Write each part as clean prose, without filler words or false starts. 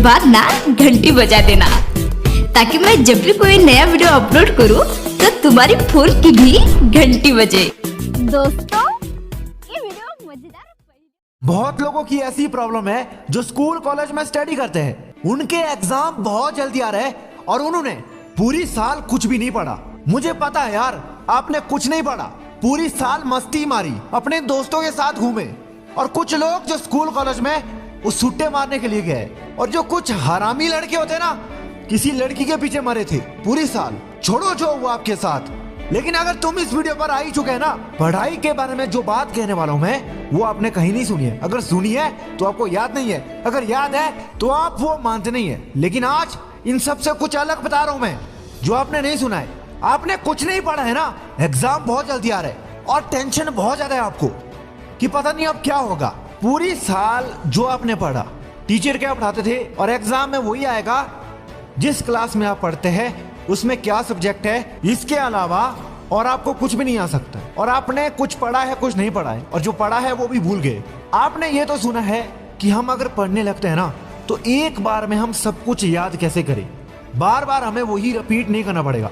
बाद ना घंटी बजा देना, ताकि मैं जब भी कोई नया वीडियो अपलोड करूं तो तुम्हारी फोन की भी घंटी बजे। दोस्तों ये वीडियो मजेदार। बहुत लोगों की ऐसी प्रॉब्लम है जो स्कूल कॉलेज में स्टडी करते हैं, उनके एग्जाम बहुत जल्दी आ रहे हैं और उन्होंने पूरी साल कुछ भी नहीं पढ़ा। मुझे पता है यार, आपने कुछ नहीं पढ़ा, पूरी साल मस्ती मारी, अपने दोस्तों के साथ घूमे। और कुछ लोग जो स्कूल कॉलेज में वो सुट्टे मारने के लिए गए, और जो कुछ हरामी लड़के होते ना, किसी लड़की के पीछे मरे थे पूरी साल। छोड़ो जो हुआ आपके साथ, लेकिन अगर तुम इस वीडियो पर आ ही चुके हैं ना, पढ़ाई के बारे में जो बात कहने वाला हूं मैं, वो आपने कहीं नहीं सुनी है। अगर सुनी है तो आपको याद नहीं है, अगर याद है तो आप वो मानते नहीं है। लेकिन आज इन सब से कुछ अलग बता रहा हूं मैं, जो आपने नहीं सुना है। आपने कुछ नहीं पढ़ा है ना, एग्जाम बहुत जल्दी आ रहे हैं और टेंशन बहुत ज्यादा है आपको कि पता नहीं अब क्या होगा। पूरी साल जो आपने पढ़ा, टीचर क्या पढ़ाते थे, और एग्जाम में वही आएगा जिस क्लास में आप पढ़ते हैं उसमें क्या सब्जेक्ट है, इसके अलावा और आपको कुछ भी नहीं आ सकता। और आपने कुछ पढ़ा है, कुछ नहीं पढ़ा है, और जो पढ़ा है वो भी भूल गए। आपने ये तो सुना है कि हम अगर पढ़ने लगते हैं ना, तो एक बार में हम सब कुछ याद कैसे करें। बार बार हमें वही रिपीट नहीं करना पड़ेगा,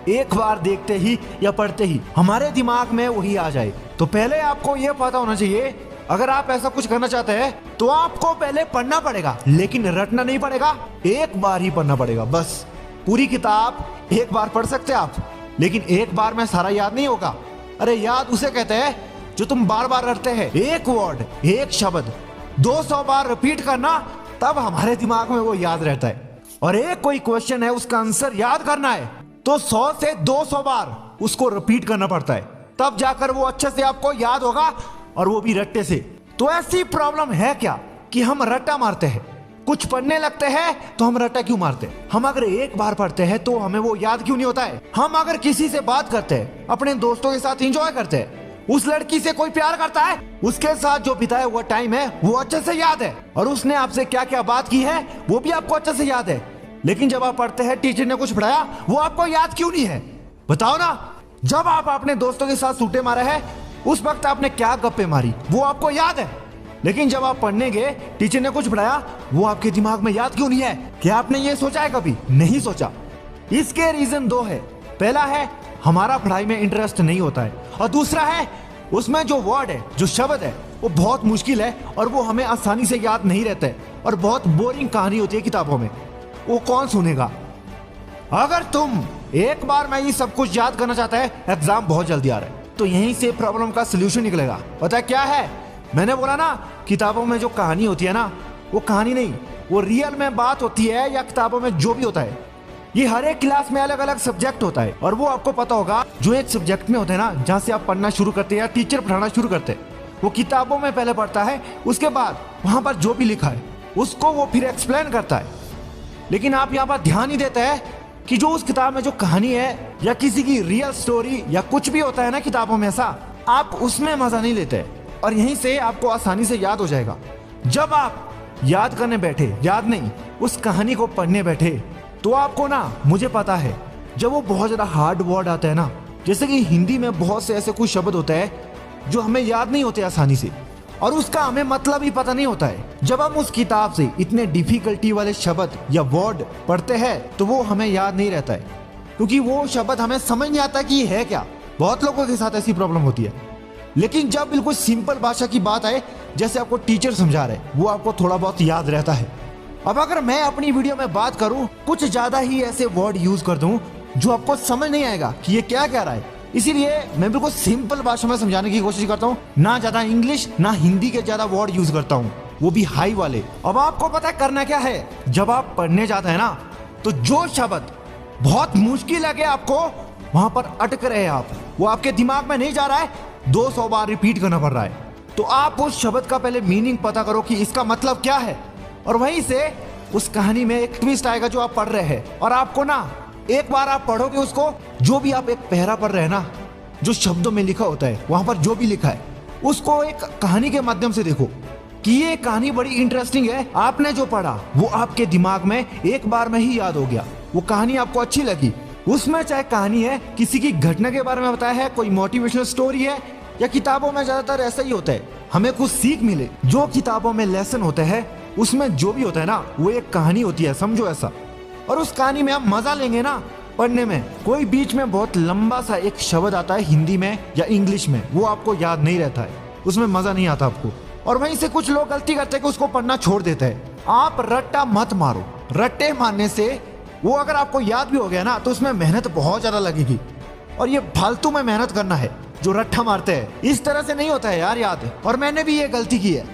एक बार देखते ही या पढ़ते ही हमारे दिमाग में वही आ जाए। तो पहले आपको ये पता होना चाहिए, अगर आप ऐसा कुछ करना चाहते हैं तो आपको पहले पढ़ना पड़ेगा, लेकिन रटना नहीं पड़ेगा, एक बार ही पढ़ना पड़ेगा बस। पूरी किताब एक बार पढ़ सकते हैं आप, लेकिन एक बार में सारा याद नहीं होगा। अरे याद उसे कहते हैं जो तुम बार बार रटते हैं। एक वर्ड, एक शब्द 200 बार रिपीट करना, तब हमारे दिमाग में वो याद रहता है। और एक कोई क्वेश्चन है, उसका आंसर याद करना है तो 100 से 200 बार उसको रिपीट करना पड़ता है, तब जाकर वो अच्छे से आपको याद होगा, और वो भी रट्टे से। तो ऐसी प्रॉब्लम है क्या कि हम रट्टा मारते हैं, कुछ पढ़ने लगते हैं तो हम रट्टा क्यों मारते हैं। हम अगर एक बार पढ़ते हैं तो हमें वो याद क्यों नहीं होता है। हम अगर किसी से बात करते हैं, अपने दोस्तों के साथ एंजॉय करते हैं, उस लड़की से कोई प्यार करता है, उसके साथ जो बिताया हुआ टाइम है वो अच्छे से याद है, और उसने आपसे क्या क्या बात की है वो भी आपको अच्छे से याद है। लेकिन जब आप पढ़ते हैं, टीचर ने कुछ पढ़ाया, वो आपको याद क्यों नहीं है, बताओ ना। जब आप अपने दोस्तों के साथ सूटे मारे हैं, उस वक्त आपने क्या गप्पे मारी वो आपको याद है। लेकिन जब आप पढ़ने गए, टीचर ने कुछ पढ़ाया, वो आपके दिमाग में याद क्यों नहीं है। क्या आपने ये सोचा है कभी? नहीं सोचा। इसके रीजन दो है। पहला है हमारा पढ़ाई में इंटरेस्ट नहीं होता है, और दूसरा है उसमें जो वर्ड है, जो शब्द है, वो बहुत मुश्किल है और वो हमें आसानी से याद नहीं रहता है, और बहुत बोरिंग कहानी होती है किताबों में, वो कौन सुनेगा। अगर तुम एक बार में ये सब कुछ याद करना चाहता है, एग्जाम बहुत जल्दी आ रहा है, तो यहीं से प्रॉब्लम का सोल्यूशन निकलेगा। पता है क्या है? मैंने बोला ना, किताबों में जो कहानी होती है ना, वो कहानी नहीं, वो रियल में बात होती है, या किताबों में जो भी होता है। ये हर एक क्लास में अलग अलग सब्जेक्ट होता है, और वो आपको पता होगा, जो एक सब्जेक्ट में होता है ना, जहाँ से आप पढ़ना शुरू करते हैं या टीचर पढ़ाना शुरू करते हैं, वो किताबों में पहले पढ़ता है, उसके बाद वहाँ पर जो भी लिखा है उसको वो फिर एक्सप्लेन करता है। लेकिन आप यहाँ पर ध्यान नहीं देते हैं कि जो उस किताब में जो कहानी है, या किसी की रियल स्टोरी, या कुछ भी होता है ना किताबों में ऐसा, आप उसमें मजा नहीं लेते, और यहीं से आपको आसानी से याद हो जाएगा। जब आप याद करने बैठे, याद नहीं, उस कहानी को पढ़ने बैठे, तो आपको ना, मुझे पता है, जब वो बहुत ज्यादा हार्ड वर्ड आता है ना, जैसे कि हिंदी में बहुत से ऐसे कुछ शब्द होते हैं जो हमें याद नहीं होते आसानी से, और उसका हमें मतलब ही पता नहीं होता है। जब हम उस किताब से इतने डिफिकल्टी वाले शब्द या वर्ड पढ़ते हैं, तो वो हमें याद नहीं रहता है, क्योंकि वो शब्द हमें समझ नहीं आता कि ये है क्या। बहुत लोगों के साथ ऐसी प्रॉब्लम होती है। लेकिन जब बिल्कुल सिंपल भाषा की बात आए, जैसे आपको टीचर समझा रहे, वो आपको थोड़ा बहुत याद रहता है। अब अगर मैं अपनी वीडियो में बात करूं, कुछ ज्यादा ही ऐसे वर्ड यूज कर दूं जो आपको समझ नहीं आएगा कि ये क्या कह रहा है, इसीलिए मैं बिल्कुल सिंपल भाषा में समझाने की कोशिश करता हूँ। ना ज्यादा इंग्लिश, ना हिंदी के ज्यादा वर्ड यूज करता हूँ, वो भी हाई वाले। अब आपको पता करना क्या है, जब आप पढ़ने जाते हैं ना, तो जो शब्द बहुत मुश्किल लगे आपको, वहां पर अटक रहे आप, वो आपके दिमाग में नहीं जा रहा है, 200 बार रिपीट करना पड़ रहा है, तो आप उस शब्द का पहले मीनिंग पता करो कि इसका मतलब क्या है। और वहीं से उस कहानी में एक ट्विस्ट आएगा जो आप पढ़ रहे हैं, और आपको ना, एक बार आप पढ़ोगे उसको, जो भी आप एक पहरा पढ़ रहे हैं ना, जो शब्दों में लिखा होता है, वहां पर जो भी लिखा है, उसको एक कहानी के माध्यम से देखो कि ये कहानी बड़ी इंटरेस्टिंग है। आपने जो पढ़ा वो आपके दिमाग में एक बार में ही याद हो गया, वो कहानी आपको अच्छी लगी। उसमें चाहे कहानी है, किसी की घटना के बारे में बताया है, कोई मोटिवेशनल स्टोरी है, या किताबों में ज्यादातर ऐसा ही होता है, हमें कुछ सीख मिले। जो किताबों में लेसन होते हैं उसमें जो भी होता है ना वो एक कहानी होती है, समझो ऐसा। और उस कहानी में आप मजा लेंगे ना पढ़ने में। कोई बीच में बहुत लंबा सा एक शब्द आता है हिंदी में या इंग्लिश में, वो आपको याद नहीं रहता है, उसमें मजा नहीं आता आपको। और वहीं से कुछ लोग गलती करते हैं कि उसको पढ़ना छोड़ देते हैं। आप रट्टा मत मारो। रट्टे मारने से वो अगर आपको याद भी हो गया ना तो उसमें मेहनत बहुत ज्यादा लगेगी, और ये फालतू में मेहनत करना है जो रट्टा मारते हैं। इस तरह से नहीं होता है यार याद। और मैंने भी ये गलती की है।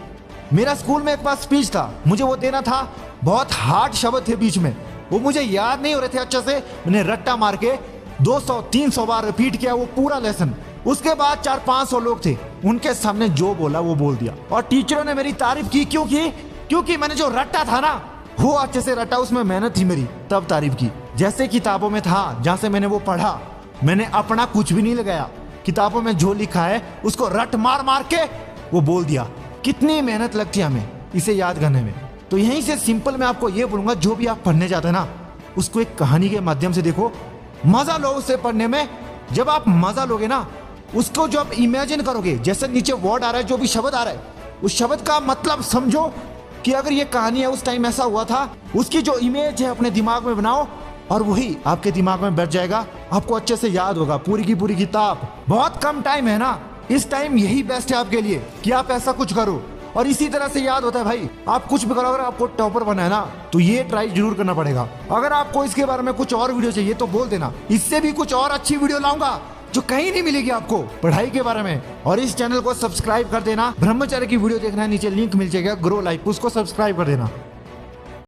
मेरा स्कूल में एक बार स्पीच था, मुझे वो देना था, बहुत हार्ड शब्द थे बीच में, वो मुझे याद नहीं हो रहे थे अच्छे से। मैंने रट्टा मार के 200-300 बार रिपीट किया वो पूरा लेसन। उसके बाद 400-500 लोग थे, उनके सामने जो बोला वो बोल दिया। और टीचरों ने मेरी तारीफ की। क्योंकि मैंने जो रट्टा था ना वो अच्छे से रट्टा, उसमें मेहनत थी मेरी, तब तारीफ की। जैसे किताबों में था जहां से मैंने वो पढ़ा, मैंने अपना कुछ भी नहीं लगाया, किताबों में जो लिखा है उसको रट मार मार के वो बोल दिया। कितनी मेहनत लगती है हमें इसे याद करने में। तो यहीं से सिंपल मैं आपको ये बोलूंगा, जो भी आप पढ़ने जाते हैं ना उसको एक कहानी के माध्यम से देखो, मजा लो उससे पढ़ने में। जब आप मजा लोगे ना उसको, जो आप इमेजिन करोगे, जैसे नीचे वर्ड आ रहा है, जो भी शब्द आ रहा है, उस शब्द का मतलब समझो कि अगर ये कहानी है उस टाइम ऐसा हुआ था, उसकी जो इमेज है अपने दिमाग में बनाओ और वही आपके दिमाग में बैठ जाएगा, आपको अच्छे से याद होगा पूरी की पूरी किताब। बहुत कम टाइम है ना, इस टाइम यही बेस्ट है आपके लिए कि आप ऐसा कुछ करो और इसी तरह से याद होता है भाई। आप कुछ भी करो, अगर आपको टॉपर बनना है ना तो ये ट्राई जरूर करना पड़ेगा। अगर आपको इसके बारे में कुछ और वीडियो चाहिए तो बोल देना, इससे भी कुछ और अच्छी वीडियो लाऊंगा जो कहीं नहीं मिलेगी आपको पढ़ाई के बारे में। और इस चैनल को सब्सक्राइब कर देना। ब्रह्मचर्य की वीडियो देखना है, नीचे लिंक मिल जाएगा ग्रो लाइफ, उसको सब्सक्राइब कर देना।